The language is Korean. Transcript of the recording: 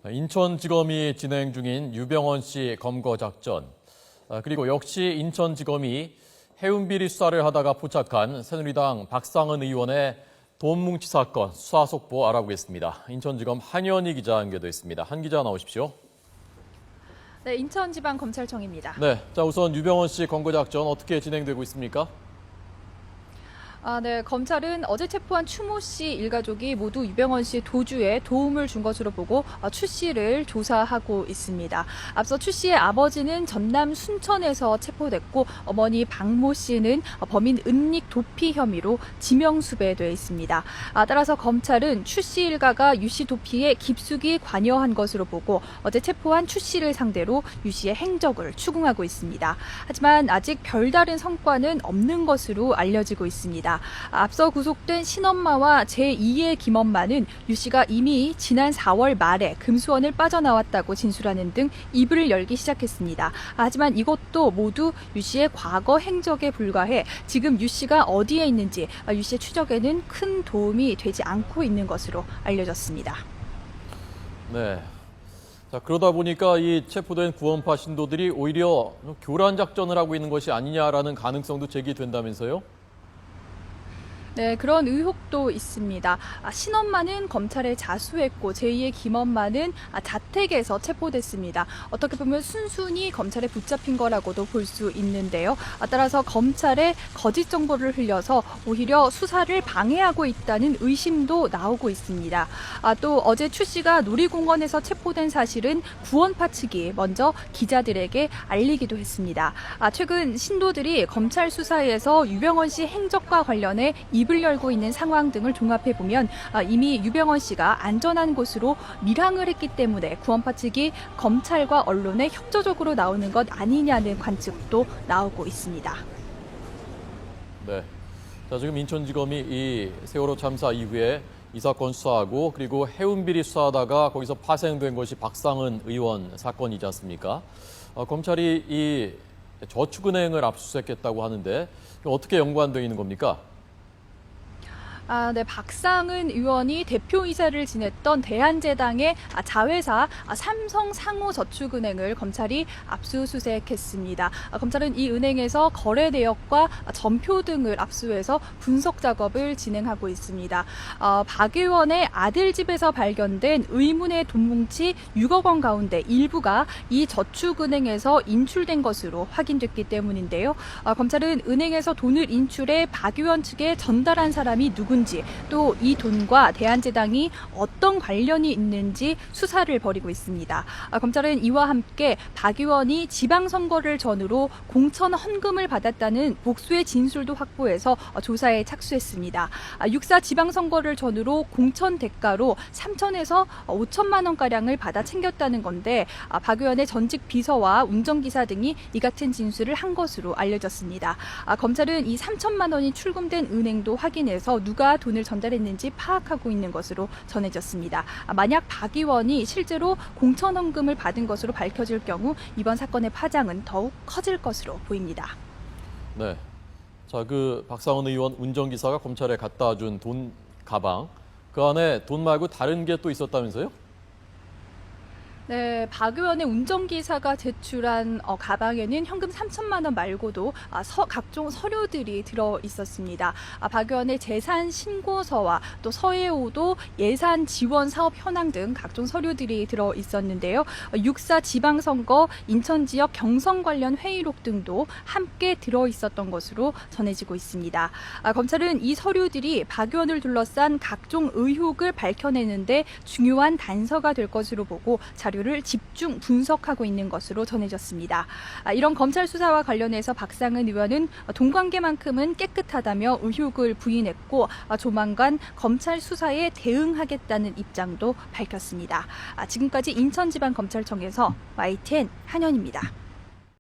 인천지검이 진행 중인 유병언 씨 검거 작전, 그리고 역시 인천지검이 해운비리 수사를 하다가 포착한 새누리당 박상은 의원의 돈 뭉치 사건 수사 속보 알아보겠습니다. 인천지검 한현희 기자 연결돼 있습니다. 한 기자 나오십시오. 네, 인천지방검찰청입니다. 네, 자 우선 유병언 씨 검거 작전 어떻게 진행되고 있습니까? 네, 검찰은 어제 체포한 추모 씨 일가족이 모두 유병언 씨 도주에 도움을 준 것으로 보고 추 씨를 조사하고 있습니다. 앞서 추 씨의 아버지는 전남 순천에서 체포됐고 어머니 박모 씨는 범인 은닉 도피 혐의로 지명수배돼 있습니다. 따라서 검찰은 추 씨 일가가 유 씨 도피에 깊숙이 관여한 것으로 보고 어제 체포한 추 씨를 상대로 유 씨의 행적을 추궁하고 있습니다. 하지만 아직 별다른 성과는 없는 것으로 알려지고 있습니다. 앞서 구속된 신엄마와 제2의 김엄마는 유 씨가 이미 지난 4월 말에 금수원을 빠져나왔다고 진술하는 등 입을 열기 시작했습니다. 하지만 이것도 모두 유 씨의 과거 행적에 불과해 지금 유 씨가 어디에 있는지 유 씨의 추적에는 큰 도움이 되지 않고 있는 것으로 알려졌습니다. 네. 자, 그러다 보니까 이 체포된 구원파 신도들이 오히려 교란 작전을 하고 있는 것이 아니냐라는 가능성도 제기된다면서요? 네, 그런 의혹도 있습니다. 신엄마는 검찰에 자수했고 제2의 김엄마는 자택에서 체포됐습니다. 어떻게 보면 순순히 검찰에 붙잡힌 거라고도 볼 수 있는데요. 따라서 검찰에 거짓 정보를 흘려서 오히려 수사를 방해하고 있다는 의심도 나오고 있습니다. 또 어제 추 씨가 놀이공원에서 체포된 사실은 구원파 측이 먼저 기자들에게 알리기도 했습니다. 최근 신도들이 검찰 수사에서 유병언 씨 행적과 관련해 입을 열고 있는 상황 등을 종합해 보면 이미 유병언 씨가 안전한 곳으로 밀항을 했기 때문에 구원파 측이 검찰과 언론에 협조적으로 나오는 것 아니냐는 관측도 나오고 있습니다. 네. 자, 지금 인천지검이 이 세월호 참사 이후에 이 사건 수사하고 그리고 해운비리 수사하다가 거기서 파생된 것이 박상은 의원 사건이지 않습니까? 검찰이 이 저축은행을 압수수색했다고 하는데 어떻게 연관되어 있는 겁니까? 네, 박상은 의원이 대표이사를 지냈던 대한제당의 자회사 삼성상호저축은행을 검찰이 압수수색했습니다. 검찰은 이 은행에서 거래 내역과 전표 등을 압수해서 분석 작업을 진행하고 있습니다. 박 의원의 아들 집에서 발견된 의문의 돈 뭉치 6억 원 가운데 일부가 이 저축은행에서 인출된 것으로 확인됐기 때문인데요. 검찰은 은행에서 돈을 인출해 박 의원 측에 전달한 사람이 누군지 또 이 돈과 대한제당이 어떤 관련이 있는지 수사를 벌이고 있습니다. 검찰은 이와 함께 박 의원이 지방선거를 전후로 공천 헌금을 받았다는 복수의 진술도 확보해서 조사에 착수했습니다. 6.4 지방선거를 전후로 공천 대가로 3천에서 5천만 원가량을 받아 챙겼다는 건데 박 의원의 전직 비서와 운전기사 등이 이 같은 진술을 한 것으로 알려졌습니다. 검찰은 이 3천만 원이 출금된 은행도 확인해서 누가 돈을 전달했는지 파악하고 있는 것으로 전해졌습니다. 만약 박 의원이 실제로 공천 헌금을 받은 것으로 밝혀질 경우 이번 사건의 파장은 더욱 커질 것으로 보입니다. 네. 자, 그 박상은 의원 운전기사가 검찰에 갖다 준 돈 가방, 그 안에 돈 말고 다른 게 또 있었다면서요? 네, 박 의원의 운전기사가 제출한 가방에는 현금 3천만 원 말고도 각종 서류들이 들어 있었습니다. 박 의원의 재산 신고서와 또 서해오도 예산 지원 사업 현황 등 각종 서류들이 들어 있었는데요. 6.4 지방선거 인천 지역 경선 관련 회의록 등도 함께 들어 있었던 것으로 전해지고 있습니다. 검찰은 이 서류들이 박 의원을 둘러싼 각종 의혹을 밝혀내는데 중요한 단서가 될 것으로 보고 자료를 집중 분석하고 있는 것으로 전해졌습니다. 이런 검찰 수사와 관련해서 박상은 의원은 돈 관계만큼은 깨끗하다며 의혹을 부인했고 조만간 검찰 수사에 대응하겠다는 입장도 밝혔습니다. 지금까지 인천지방검찰청에서 YTN 한현입니다.